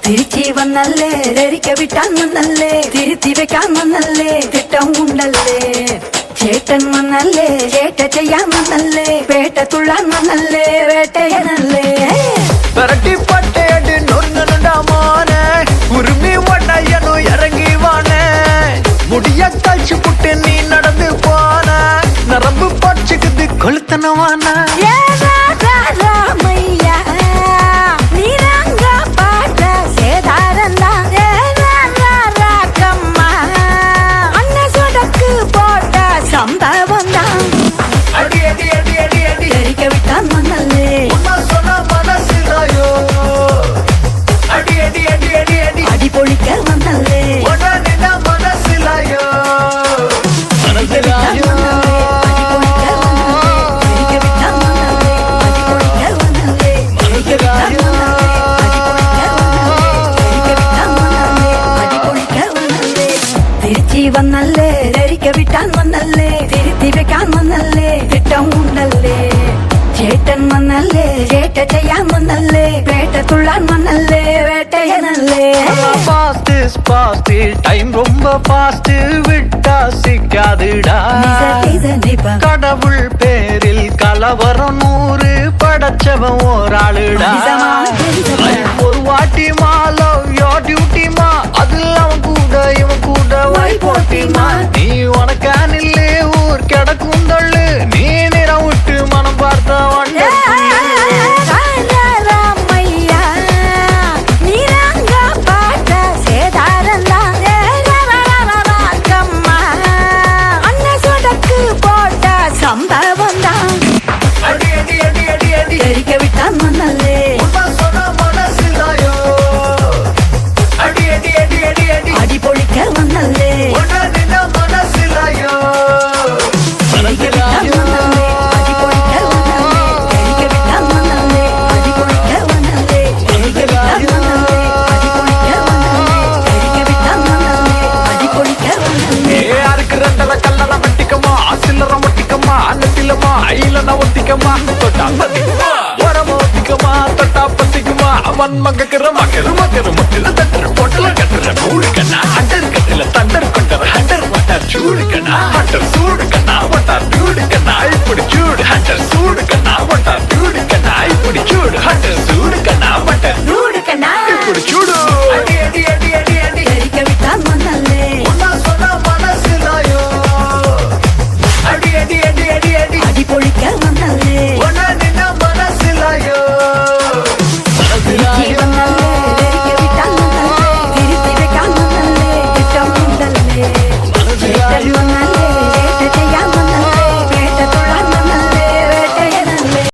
തിരിച്ചു വന്നല്ലേ രരിക്ക വിട്ടാൻ വന്നല്ലേ തിരുത്തി വെക്കാൻ വന്നല്ലേ തിട്ടം ഉണ്ടല്ലേ ചേട്ടൻ വന്നല്ലേ ചേട്ട ചെയ്യാൻ വന്നല്ലേ വേട്ട തുള്ളാൻ വന്നല്ലേ വേട്ടയനല്ലേ விரட்டி பட்டையடி நொறுங்கனுடா மானே உரிமை வண்டையனும் இறங்கி வானே முடிய கழிச்சு புட்டு நீ நடந்து போன நரம்பு பச்சுக்குது கொளுத்தனவான ராமையா நீராங்க பாட்ட சேதாரந்தா ராக்கம்மா அண்ணன் சொடக்கு போட்ட சம்பவம் தான் அடி அடி அடி அடி அடி எரிக்க விட்டான் வந்தல்லே சொன்ன மனசிலாயோ அடி அடி அடி அடி அடி அடி பொழிக்க வந்தல்லே நின்ன மனசிலாயோ மனசிலாயோ വന്നല്ലേ രരിക്ക വിട്ടാൻ വന്നല്ലേ തിരുത്തി വെക്കാൻ വന്നല്ലേ തിട്ടം ഉണ്ടല്ലേ ചേട്ടൻ വന്നല്ലേ ചേട്ട ചെയ്യാൻ വന്നല്ലേ വേട്ട തുള്ളാൻ വന്നല്ലേ വേട്ടയനല്ലേ பாஸ்ட் பாஸ்ட் டைம் ரொம்ப பாஸ்ட் விட்டா சிக்காதுடா கடவுள் பேரில் கலவரம் 100 படைச்சவன் ஓராளுடா ஒரு வாட்டி மாலோ யோ டியூட்டிமா அதுல அவன் கூட இவன் கூட வாய் போட்டிமா நீ உனக்கா நில்லு ஊர் கிடக்கும் தள்ளு நீ நிறம் விட்டு மனம் பார்த்த வண்ட ராமையா நீராங்க பாட்ட சேதாரந்தா ராக்கம்மா அண்ணன் சொடக்கு போட்ட சம்பவம் தான் அடி அடி அடி அடி அடி எரிக்க விட்டான் வந்தல்லே சொன்ன மனசிலாயோ அடி அடி அடி அடி அடி அடி பொழிக்க வந்தல்லே நின்ன மனசிலாயோ மனசிலாயோ அடி பொழிக்க வந்தல்லே எரிக்க விட்டான் வந்தல்லே அடி பொழிக்க வந்தல்லே எரிக்க விட்டான் வந்தல்லே அடி பொழிக்க வந்தல்லே எரிக்க விட்டான் வந்தல்லே அடி பொழிக்க வந்தல்லே யாருக்கு ரெண்டரை கல்லற வெட்டிக்கமா சில்லற ஒட்டிக்கமா அன்னத்திலமா ஐலன ஒத்திக்கமா தொட்டா பத்திக்குமா உரம ஒத்திக்கமா தொட்டா பத்திக்குமா அவன் மங்கக்கிற மக்கரு மக்கரு முட்டில தட்டுற பொட்டல கட்டுற கூடு கண்ணா அண்டர் கட்டில தண்டர் கொண்டற ஹண்டர் வட்டார் சூடு கண்ணா ஹண்டர் சூடு கண்ணா வட்டார் சூடு கண்ணா இப்படி சூடு ஹண்டர்